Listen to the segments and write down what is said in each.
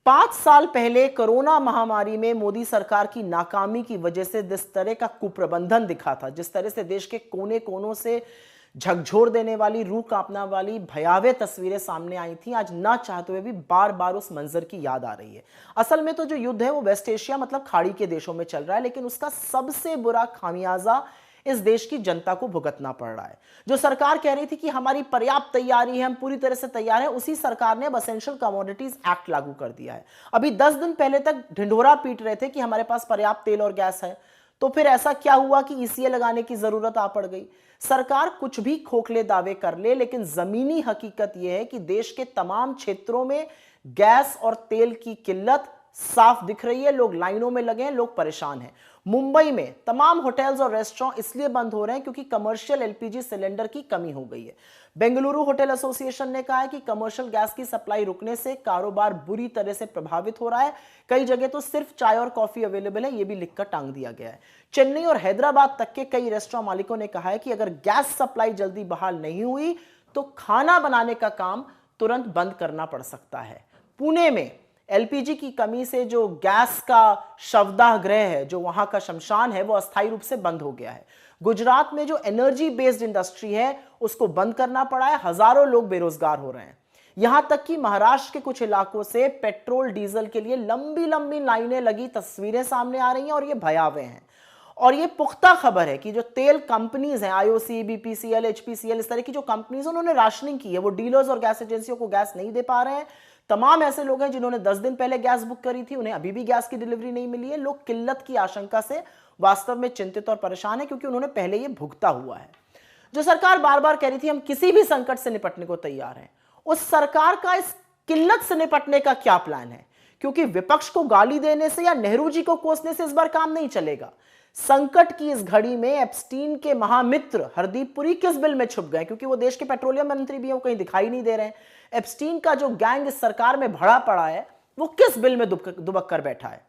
5 साल पहले कोरोना महामारी में मोदी सरकार की नाकामी की वजह से जिस तरह का कुप्रबंधन दिखा था, जिस तरह से देश के कोने कोनों से झकझोर देने वाली, रूह कांपने वाली भयावह तस्वीरें सामने आई थी, आज ना चाहते हुए भी बार बार उस मंजर की याद आ रही है। असल में तो जो युद्ध है वो वेस्ट एशिया मतलब खाड़ी के देशों में चल रहा है, लेकिन उसका सबसे बुरा खामियाजा इस देश की जनता को भुगतना पड़ रहा है। जो सरकार कह रही थी कि हमारी पर्याप्त तैयारी है, हम पूरी तरह से तैयार हैं, उसी सरकार ने अब एसेंशियल कमोडिटीज एक्ट लागू कर दिया है। अभी 10 दिन पहले तक ढिंढोरा पीट रहे थे कि हमारे पास पर्याप्त तेल और गैस है, तो फिर ऐसा क्या हुआ कि ईसीए लगाने की जरूरत आ पड़ गई। सरकार कुछ भी खोखले दावे कर ले, लेकिन जमीनी हकीकत यह है कि देश के तमाम क्षेत्रों में गैस और तेल की किल्लत साफ दिख रही है। लोग लाइनों में लगे हैं, लोग परेशान हैं। मुंबई में तमाम होटल्स और रेस्टोरेंट इसलिए बंद हो रहे हैं क्योंकि कमर्शियल एलपीजी सिलेंडर की कमी हो गई है। बेंगलुरु होटल एसोसिएशन ने कहा है कि कमर्शियल गैस की सप्लाई रुकने से कारोबार बुरी तरह से प्रभावित हो रहा है। कई जगह तो सिर्फ चाय और कॉफी अवेलेबल है, यह भी लिखकर टांग दिया गया है। चेन्नई और हैदराबाद तक के कई रेस्टोरेंट मालिकों ने कहा है कि अगर गैस सप्लाई जल्दी बहाल नहीं हुई तो खाना बनाने का काम तुरंत बंद करना पड़ सकता है। पुणे में एलपीजी की कमी से जो गैस का शवदाह गृह है, जो वहां का शमशान है, वो अस्थायी रूप से बंद हो गया है। गुजरात में जो एनर्जी बेस्ड इंडस्ट्री है उसको बंद करना पड़ा है, हजारों लोग बेरोजगार हो रहे हैं। यहां तक कि महाराष्ट्र के कुछ इलाकों से पेट्रोल डीजल के लिए लंबी लंबी लाइनें लगी तस्वीरें सामने आ रही हैं और ये भयावह हैं। और ये पुख्ता खबर है कि जो तेल कंपनीज हैं, आईओसी, बीपीसीएल, एचपीसीएल, इस तरह की जो कंपनीज उन्होंने राशनिंग की है, वो डीलर्स और गैस एजेंसियों को गैस नहीं दे पा रहे हैं। तमाम ऐसे लोग हैं जिन्होंने 10 दिन पहले गैस बुक करी थी, उन्हें अभी भी गैस की डिलीवरी नहीं मिली है। लोग किल्लत की आशंका से वास्तव में चिंतित और परेशान है क्योंकि उन्होंने पहले ये भुगता हुआ है। जो सरकार बार बार कह रही थी हम किसी भी संकट से निपटने को तैयार हैं, उस सरकार का इस किल्लत से निपटने का क्या प्लान है? क्योंकि विपक्ष को गाली देने से या नेहरू जी को कोसने से इस बार काम नहीं चलेगा। संकट की इस घड़ी में एप्स्टीन के महामित्र हरदीप पुरी किस बिल में छुप गए? क्योंकि वो देश के पेट्रोलियम मंत्री भी हैं, वो कहीं दिखाई नहीं दे रहे हैं। एप्स्टीन का जो गैंग इस सरकार में भरा पड़ा है वो किस बिल में दुबक कर बैठा है?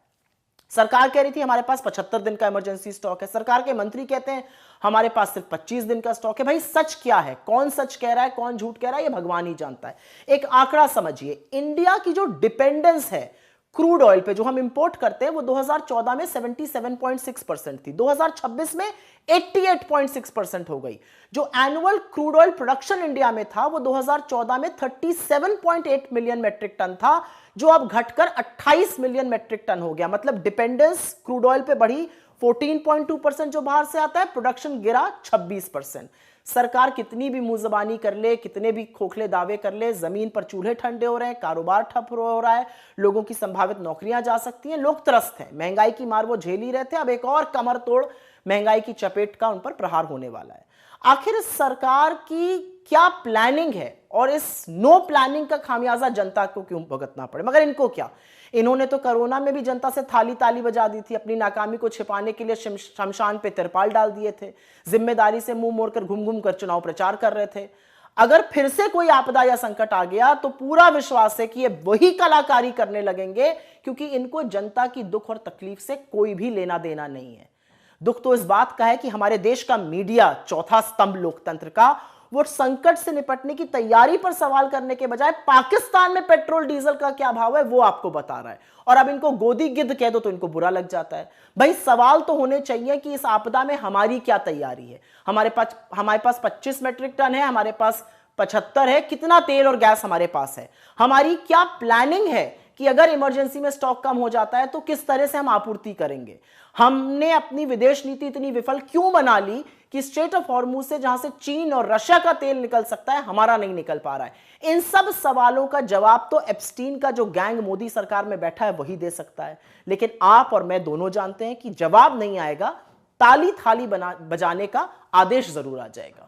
सरकार कह रही थी हमारे पास 75 दिन का इमरजेंसी स्टॉक है, सरकार के मंत्री कहते हैं हमारे पास सिर्फ 25 दिन का स्टॉक है। भाई सच क्या है? कौन सच कह रहा है, कौन झूठ कह रहा है, ये भगवान ही जानता है। एक आंकड़ा समझिए, इंडिया की जो डिपेंडेंस है क्रूड ऑयल पे, जो हम इंपोर्ट करते हैं, वो 2014 में 77.6% थी, 2026 में 88.6% हो गई। जो annual crude oil production India में था वो 2014 में 37.8 मिलियन मेट्रिक टन था, जो अब घटकर 28 मिलियन मेट्रिक टन हो गया। मतलब डिपेंडेंस क्रूड ऑयल पे बढ़ी 14.2% जो बाहर से आता है, प्रोडक्शन गिरा 26%। सरकार कितनी भी मुंहजबानी कर ले, कितने भी खोखले दावे कर ले, जमीन पर चूल्हे ठंडे हो रहे हैं, कारोबार ठप हो रहा है, लोगों की संभावित नौकरियां जा सकती हैं, लोग त्रस्त हैं। महंगाई की मार वो झेल ही रहे थे, अब एक और कमर तोड़ महंगाई की चपेट का उन पर प्रहार होने वाला है। आखिर इस सरकार की क्या प्लानिंग है और इस नो प्लानिंग का खामियाजा जनता को क्यों भुगतना पड़े? मगर इनको क्या, इन्होंने तो कोरोना में भी जनता से थाली ताली बजा दी थी, अपनी नाकामी को छिपाने के लिए शमशान पे तिरपाल डाल दिए थे, जिम्मेदारी से मुंह मोड़कर घूम घूम कर चुनाव प्रचार कर रहे थे। अगर फिर से कोई आपदा या संकट आ गया तो पूरा विश्वास है कि ये वही कलाकारी करने लगेंगे, क्योंकि इनको जनता की दुख और तकलीफ से कोई भी लेना देना नहीं है। दुख तो इस बात का है कि हमारे देश का मीडिया, चौथा स्तंभ लोकतंत्र का, वो संकट से निपटने की तैयारी पर सवाल करने के बजाय पाकिस्तान में पेट्रोल डीजल का क्या भाव है वो आपको बता रहा है। और अब इनको गोदी गिद्ध कह दो तो इनको बुरा लग जाता है। भाई सवाल तो होने चाहिए कि इस आपदा में हमारी क्या तैयारी है। हमारे पास 25 मेट्रिक टन है, हमारे पास 75 है, कितना तेल और गैस हमारे पास है, हमारी क्या प्लानिंग है कि अगर इमरजेंसी में स्टॉक कम हो जाता है तो किस तरह से हम आपूर्ति करेंगे। हमने अपनी विदेश नीति इतनी विफल क्यों बना ली कि स्ट्रेट ऑफ हॉर्मुज से, जहां से चीन और रशिया का तेल निकल सकता है, हमारा नहीं निकल पा रहा है। इन सब सवालों का जवाब तो एप्स्टीन का जो गैंग मोदी सरकार में बैठा है वही दे सकता है। लेकिन आप और मैं दोनों जानते हैं कि जवाब नहीं आएगा, ताली थाली बजाने का आदेश जरूर आ जाएगा।